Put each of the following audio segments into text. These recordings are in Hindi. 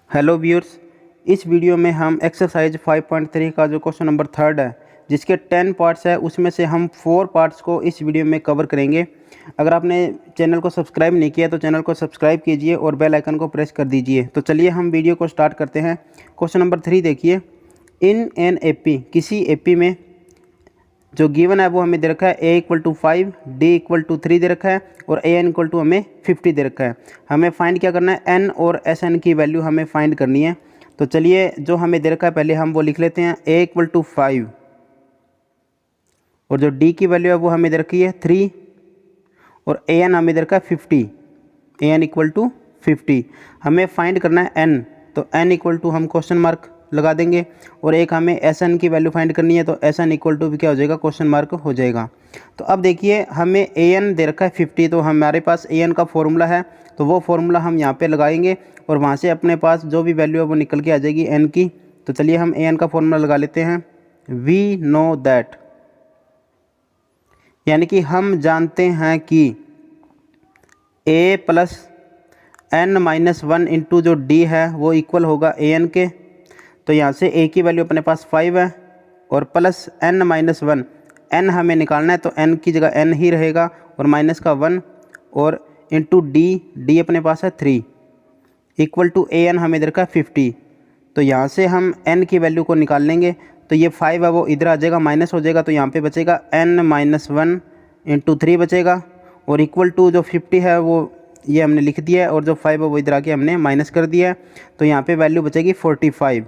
हेलो व्यूअर्स, इस वीडियो में हम एक्सरसाइज 5.3 का जो क्वेश्चन नंबर 3 है जिसके 10 पार्ट्स है उसमें से हम 4 पार्ट्स को इस वीडियो में कवर करेंगे। अगर आपने चैनल को सब्सक्राइब नहीं किया तो चैनल को सब्सक्राइब कीजिए और बेल आइकन को प्रेस कर दीजिए। तो चलिए हम वीडियो को स्टार्ट करते हैं। क्वेश्चन नंबर 3 देखिए, इन एन एपी, किसी एपी में जो गिवन है वो हमें दे रखा है a = 5, d = 3 दे रखा है और an = हमें 50 दे रखा है। हमें फाइंड क्या करना है, n और sn की वैल्यू हमें फाइंड करनी है। तो चलिए जो हमें दे रखा है पहले हम वो लिख लेते हैं, a = 5 और जो d की वैल्यू है वो हमें दे रखी है 3 और an हमें दे रखा है 50, an = 50। हमें फाइंड करना है n, तो n = हम क्वेश्चन मार्क लगा देंगे और एक हमें एस एन की वैल्यू फाइंड करनी है, तो एस एन = भी क्या हो जाएगा, क्वेश्चन मार्क हो जाएगा। तो अब देखिए हमें ए एन दे रखा है 50, तो हमारे पास ए एन का फॉर्मूला है, तो वो फॉर्मूला हम यहाँ पे लगाएंगे और वहाँ से अपने पास जो भी वैल्यू है वो निकल के आ जाएगी एन की। तो चलिए हम ए एन का फॉर्मूला लगा लेते हैं, वी नो दैट, यानी कि हम जानते हैं कि a + n-1 इंटू जो d है वो इक्वल होगा ए एन के। तो यहाँ से a की वैल्यू अपने पास 5 है और प्लस n-1, n हमें निकालना है तो n की जगह n ही रहेगा और माइनस का 1 और इंटू d अपने पास है 3 इक्वल टू an हमें इधर का 50। तो यहाँ से हम n की वैल्यू को निकाल लेंगे, तो ये 5 है वो इधर आ जाएगा, माइनस हो जाएगा, तो यहाँ पे बचेगा n-1 इंटू 3 बचेगा और इक्वल टू जो 50 है वो ये हमने लिख दिया है और जो 5 है वो इधर आके हमने माइनस कर दिया है। तो यहाँ पे वैल्यू बचेगी 45।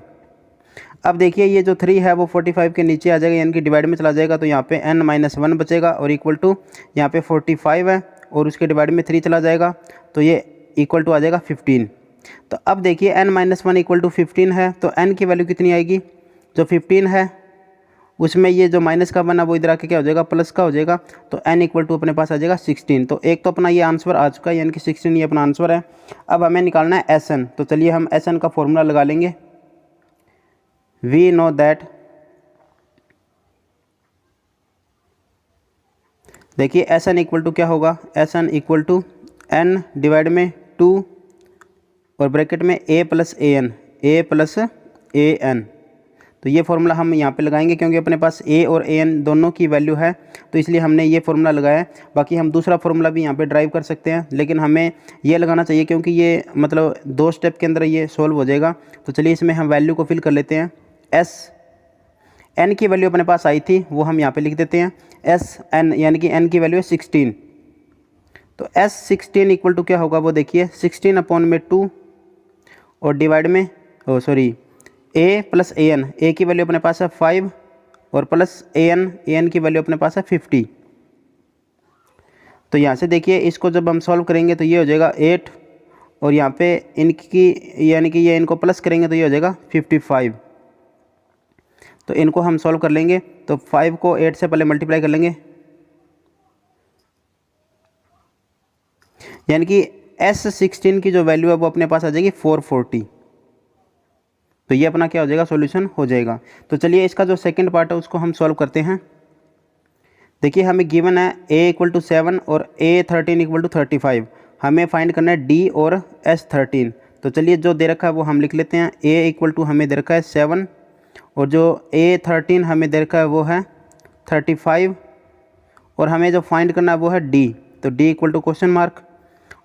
अब देखिए ये जो 3 है वो 45 के नीचे आ जाएगा, यानी कि डिवाइड में चला जाएगा, तो यहाँ पे n-1 बचेगा और इक्वल टू यहाँ पे 45 है और उसके डिवाइड में 3 चला जाएगा, तो ये इक्वल टू आ जाएगा 15। तो अब देखिए n-1 = 15 है, तो n की वैल्यू कितनी आएगी, जो 15 है उसमें ये जो माइनस का 1 है वो इधर आके क्या हो जाएगा, प्लस का हो जाएगा, तो n = अपने पास आ जाएगा 16। तो एक तो अपना ये आंसर आ चुका है, यानी कि 16 ये अपना आंसर है। अब हमें निकालना है एस एन, तो चलिए हम एस एन का फॉर्मूला लगा लेंगे, we know that, देखिए एस एन = क्या होगा, एस एन = n डिवाइड में 2 और ब्रैकेट में a + an। तो ये फॉर्मूला हम यहाँ पे लगाएंगे क्योंकि अपने पास a और an दोनों की वैल्यू है, तो इसलिए हमने ये फॉर्मूला लगाया है। बाकी हम दूसरा फॉर्मूला भी यहाँ पे ड्राइव कर सकते हैं, लेकिन हमें ये लगाना चाहिए क्योंकि ये मतलब 2 स्टेप के अंदर ये सॉल्व हो जाएगा। तो चलिए इसमें हम वैल्यू को फिल कर लेते हैं। एस एन की वैल्यू अपने पास आई थी वो हम यहाँ पे लिख देते हैं, एस एन यानी कि एन की वैल्यू है 16। तो एस 16 = क्या होगा वो देखिए, 16/2 और डिवाइड में a + an, a की वैल्यू अपने पास है 5 और प्लस an की वैल्यू अपने पास है 50। तो यहाँ से देखिए इसको जब हम सॉल्व करेंगे तो ये हो जाएगा 8 और यहाँ पे इनकी यानी कि ये इनको प्लस करेंगे तो ये हो जाएगा 55। तो इनको हम सॉल्व कर लेंगे, तो 5 को 8 से पहले मल्टीप्लाई कर लेंगे, यानी कि S16 की जो वैल्यू है वो अपने पास आ जाएगी 440। तो ये अपना क्या हो जाएगा, सॉल्यूशन हो जाएगा। तो चलिए इसका जो सेकंड पार्ट है उसको हम सॉल्व करते हैं। देखिए हमें गिवन है a = 7 और a13 = 35। हमें फाइंड करना है d और s13। तो चलिए जो दे रखा है वो हम लिख लेते हैं, a = हमें दे रखा है 7 और जो a13 हमें दे रखा है वो है 35 और हमें जो फाइंड करना है वो है d, तो d = क्वेश्चन मार्क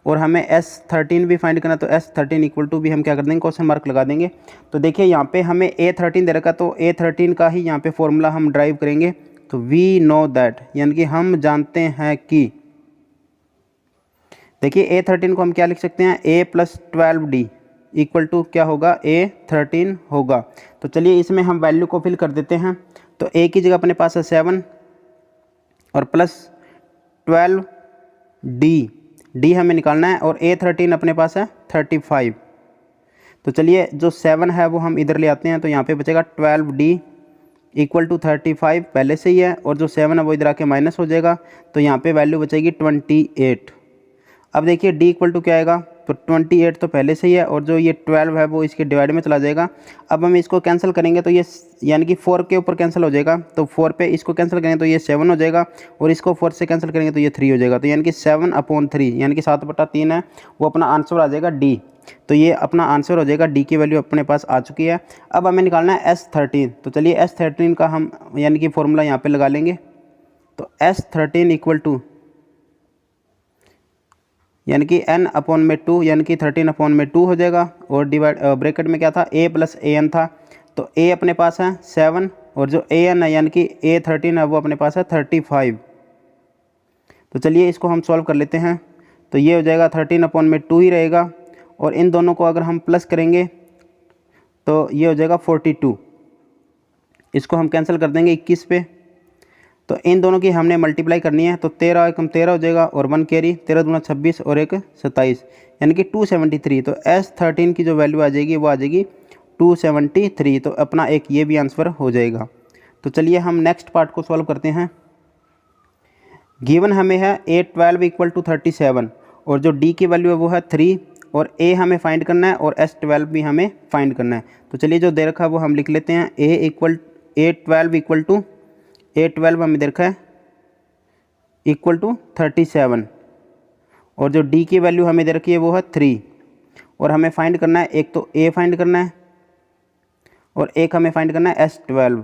और हमें s13 भी फाइंड करना है, तो s13 = भी हम क्या कर देंगे, क्वेश्चन मार्क लगा देंगे। तो देखिए यहाँ पे हमें a13 दे रखा, तो a13 का ही यहाँ पे फॉर्मूला हम ड्राइव करेंगे। तो वी नो दैट, यानी कि हम जानते हैं कि, देखिए a13 को हम क्या लिख सकते हैं, a + 12d = क्या होगा, a13 होगा। तो चलिए इसमें हम वैल्यू को फिल कर देते हैं। तो a की जगह अपने पास है 7 और प्लस 12d हमें निकालना है और a13 अपने पास है 35। तो चलिए जो 7 है वो हम इधर ले आते हैं, तो यहाँ पे बचेगा 12d = 35 पहले से ही है और जो 7 है वो इधर आके माइनस हो जाएगा, तो यहाँ पे वैल्यू बचेगी 28। अब देखिए d = क्या आएगा, तो 28 तो पहले से ही है और जो ये 12 है वो इसके डिवाइड में चला जाएगा। अब हम इसको कैंसिल करेंगे तो ये यानी कि 4 के ऊपर कैंसिल हो जाएगा, तो 4 पे इसको कैंसिल करेंगे तो ये 7 हो जाएगा और इसको 4 से कैंसिल करेंगे तो ये 3 हो जाएगा। तो यानी कि 7/3 यानी कि 7/3 है, वो अपना आंसर आ जाएगा डी। तो ये अपना आंसर हो जाएगा, डी की वैल्यू अपने पास आ चुकी है। अब हमें निकालना है S13। तो चलिए S13 का हम यानी कि फॉर्मूला यहाँ पे लगा लेंगे। तो S13 इक्वल टू यानी कि n/2 यानी कि 13/2 हो जाएगा और डिवाइड ब्रैकेट में क्या था a + an था। तो a अपने पास है 7 और जो an है यानी कि A13 है वो अपने पास है 35। तो चलिए इसको हम सॉल्व कर लेते हैं। तो ये हो जाएगा 13/2 ही रहेगा और इन दोनों को अगर हम प्लस करेंगे तो ये हो जाएगा 42। इसको हम कैंसिल कर देंगे 21 पे। तो इन दोनों की हमने मल्टीप्लाई करनी है, तो 13 एकम 13 हो जाएगा और 1 कैरी, 13 दूना 26 और 1 27 यानी कि 273। तो S13 की जो वैल्यू आ जाएगी वो आ जाएगी 273। तो अपना एक ये भी आंसर हो जाएगा। तो चलिए हम नेक्स्ट पार्ट को सॉल्व करते हैं। गिवन हमें है A12 इक्वल टू 37 और जो D की वैल्यू है वो है 3 और A हमें फाइंड करना है और S12 भी हमें फाइंड करना है। तो चलिए जो दे रखा है वो हम लिख लेते हैं। A12 इक्वल टू A12 हमें दे रखा है इक्वल टू 37 और जो D की वैल्यू हमें दे रखी है वो है 3 और हमें फाइंड करना है, एक तो A फाइंड करना है और एक हमें फाइंड करना है S12।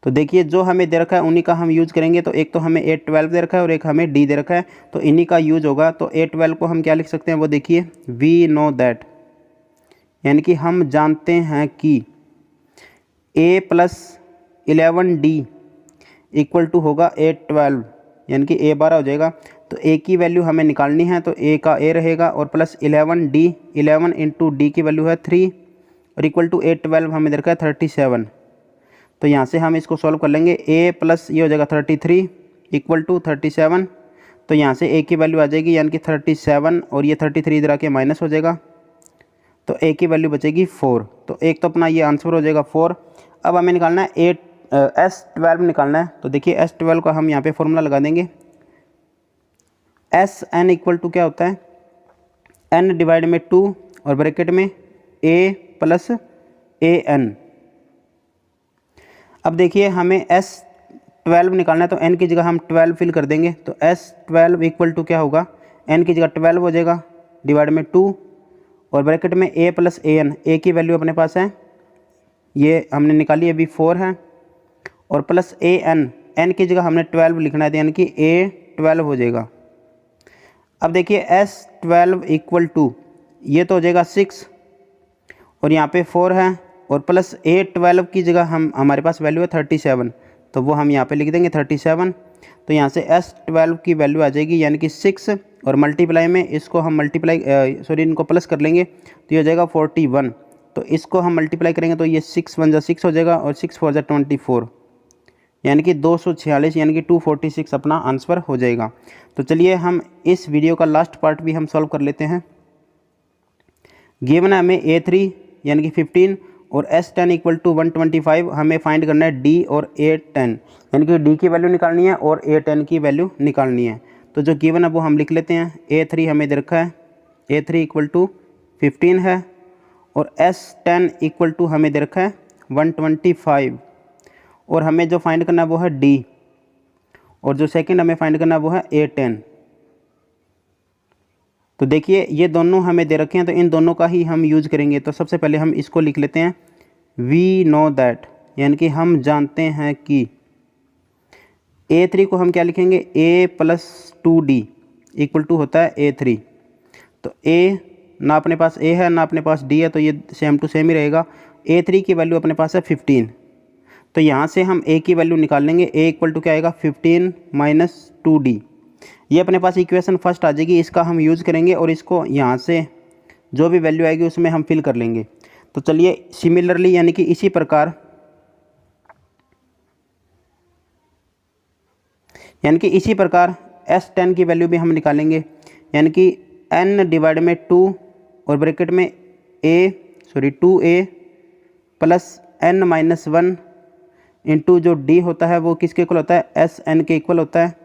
तो देखिए जो हमें दे रखा है उन्हीं का हम यूज़ करेंगे। तो एक तो हमें A12 दे रखा है और एक हमें D दे रखा है, तो इन्हीं का यूज होगा। तो A12 को हम क्या लिख सकते हैं वो देखिए, वी नो दैट यानी कि हम जानते हैं कि A + 11D इक्वल टू होगा A12 यानी कि A12 हो जाएगा। तो A की वैल्यू हमें निकालनी है, तो A का A रहेगा और प्लस 11D, 11 इंटू D की वैल्यू है 3 और इक्वल टू A12 हमें दे रखा है 37। तो यहाँ से हम इसको सॉल्व कर लेंगे। A प्लस ये हो जाएगा 33 इक्वल टू 37। तो यहाँ से A की वैल्यू आ जाएगी यानी कि 37 और ये 33 इधर आके माइनस हो जाएगा, तो A की वैल्यू बचेगी 4। तो एक तो अपना ये आंसर हो जाएगा 4। अब हमें निकालना है S12 निकालना है। तो देखिए S12 का हम यहाँ पे फॉर्मूला लगा देंगे। Sn इक्वल टू क्या होता है, n डिवाइड में 2 और ब्रैकेट में A + an। अब देखिए हमें S12 निकालना है, तो n की जगह हम 12 फिल कर देंगे। तो S12 इक्वल टू क्या होगा, n की जगह 12 हो जाएगा डिवाइड में 2 और ब्रैकेट में A + an। A की वैल्यू अपने पास है, ये हमने निकाली अभी 4 है और प्लस an, n की जगह हमने 12 लिखना है यानी कि A12 हो जाएगा। अब देखिए S12 इक्वल टू ये तो हो जाएगा 6 और यहाँ पे 4 है और प्लस A12 की जगह हमारे पास वैल्यू है 37, तो वो हम यहाँ पे लिख देंगे 37। तो यहाँ से S12 की वैल्यू आ जाएगी यानी कि 6 और मल्टीप्लाई में इसको हम इनको प्लस कर लेंगे तो ये हो जाएगा 41। तो इसको हम मल्टीप्लाई करेंगे तो ये 6 1 = 6 हो जाएगा और 6 4 = 24 यानी कि 246 यानी कि 246 अपना आंसर हो जाएगा। तो चलिए हम इस वीडियो का लास्ट पार्ट भी हम सॉल्व कर लेते हैं। गिवन है हमें A3 यानी कि 15 और S10 इक्वल टू 125 हमें फाइंड करना है D और A10 यानी कि D की वैल्यू निकालनी है और A10 की वैल्यू निकालनी है। तो जो गिवन है वो हम लिख लेते हैं। A3 हमें दे रखा है, A3 इक्वल टू 15 है और S10 इक्वल टू हमें दे रखा है 125 और हमें जो फाइंड करना है वो है D और जो सेकंड हमें फाइंड करना है वो है A10। तो देखिए ये दोनों हमें दे रखे हैं, तो इन दोनों का ही हम यूज़ करेंगे। तो सबसे पहले हम इसको लिख लेते हैं, वी नो दैट यानी कि हम जानते हैं कि A3 को हम क्या लिखेंगे, A + 2D इक्वल टू होता है A3। तो A ना अपने पास A है ना अपने पास D है, तो ये सेम टू सेम ही रहेगा। A3 की वैल्यू अपने पास है 15, तो यहाँ से हम A की वैल्यू निकाल लेंगे। A इक्वल टू क्या आएगा, 15 - 2D। ये अपने पास इक्वेशन फर्स्ट आ जाएगी, इसका हम यूज़ करेंगे और इसको यहाँ से जो भी वैल्यू आएगी उसमें हम फिल कर लेंगे। तो चलिए सिमिलरली यानी कि इसी प्रकार S10 की वैल्यू भी हम निकालेंगे यानी कि n डिवाइड में 2 और ब्रैकेट में 2A + n - 1 इंटू जो D होता है वो किसके इक्वल होता है, Sn के इक्वल होता है।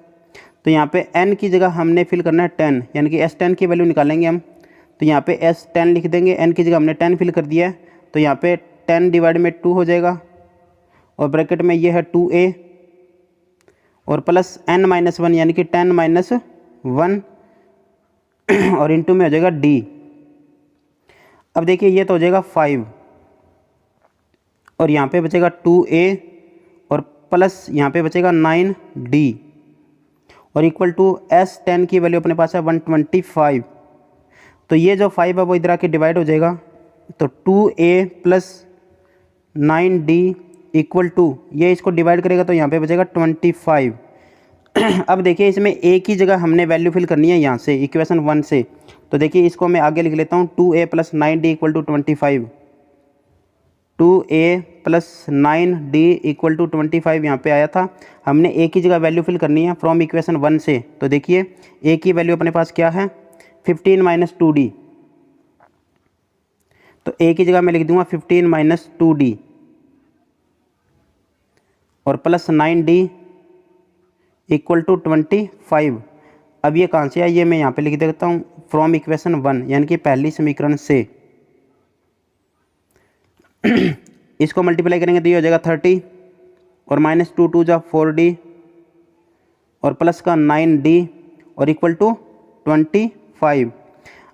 तो यहाँ पे n की जगह हमने फिल करना है 10, यानी कि S10 की वैल्यू निकालेंगे हम। तो यहाँ पे S10 लिख देंगे, n की जगह हमने 10 फिल कर दिया है। तो यहाँ पे 10 डिवाइड में 2 हो जाएगा और ब्रैकेट में ये है 2a और प्लस n-1 यानी कि 10-1 और इंटू में हो जाएगा d। अब देखिए ये तो हो जाएगा 5 और यहाँ पे बचेगा 2a और प्लस यहाँ पे बचेगा 9d और इक्वल टू S10 की वैल्यू अपने पास है 125। तो ये जो 5 है वो इधर आके डिवाइड हो जाएगा। तो 2a plus 9d equal to, ये इसको डिवाइड करेगा तो यहाँ पे बचेगा 25। अब देखिए इसमें a की जगह हमने वैल्यू फिल करनी है यहाँ से इक्वेशन 1 से। तो देखिए इसको मैं आगे लिख लेता हूँ, 2a plus 9d equal to 25। 2a plus 9d equal to 25 यहाँ पे आया था। हमने a की जगह वैल्यू फिल करनी है फ्रॉम इक्वेशन 1 से। तो देखिए a की वैल्यू अपने पास क्या है, 15 माइनस 2d। तो a की जगह मैं लिख दूंगा 15 माइनस 2d और प्लस 9d इक्वल टू 25। अब ये कहाँ से है, ये मैं यहाँ पे लिख देता हूँ फ्रॉम इक्वेशन 1 यानी कि पहली समीकरण से। इसको मल्टीप्लाई करेंगे तो ये हो जाएगा 30 और माइनस 2 2 जा 4d और प्लस का 9d और इक्वल टू 25।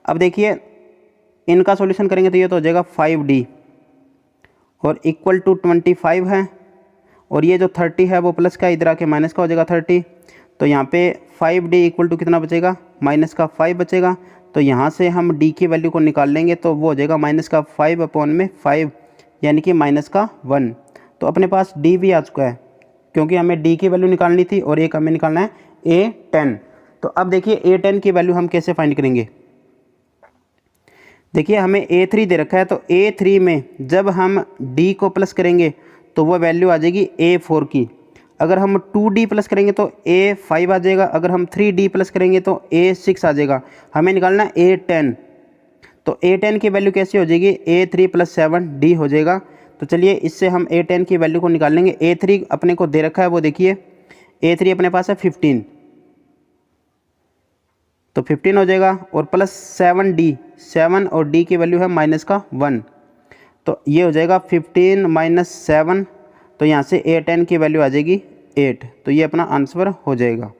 अब देखिए इनका सॉल्यूशन करेंगे तो ये तो हो जाएगा 5d और इक्वल टू 25 है और ये जो 30 है वो प्लस का इधर आके माइनस का हो जाएगा 30। तो यहाँ पे 5d इक्वल टू कितना बचेगा, माइनस का 5 बचेगा। तो यहाँ से हम d की वैल्यू को निकाल लेंगे तो वो हो जाएगा माइनस का 5 अपॉन में 5 यानी कि माइनस का 1। तो अपने पास d भी आ चुका है क्योंकि हमें d की वैल्यू निकालनी थी और एक हमें निकालना है a10। तो अब देखिए a10 की वैल्यू हम कैसे फाइंड करेंगे। देखिए हमें a3 दे रखा है, तो a3 में जब हम d को प्लस करेंगे तो वो वैल्यू आ जाएगी a4 की। अगर हम 2d प्लस करेंगे तो a5 आ जाएगा। अगर हम 3d प्लस करेंगे तो a6 आ जाएगा। हमें निकालना है a10। तो a10 की वैल्यू कैसी हो जाएगी, a3 प्लस 7d हो जाएगा। तो चलिए इससे हम a10 की वैल्यू को निकाल लेंगे। a3 अपने को दे रखा है, वो देखिए a3 अपने पास है 15, तो 15 हो जाएगा और प्लस 7d, 7 और d की वैल्यू है माइनस का 1। तो ये हो जाएगा 15 माइनस 7। तो यहाँ से a10 की वैल्यू आ जाएगी 8। तो ये अपना आंसर हो जाएगा।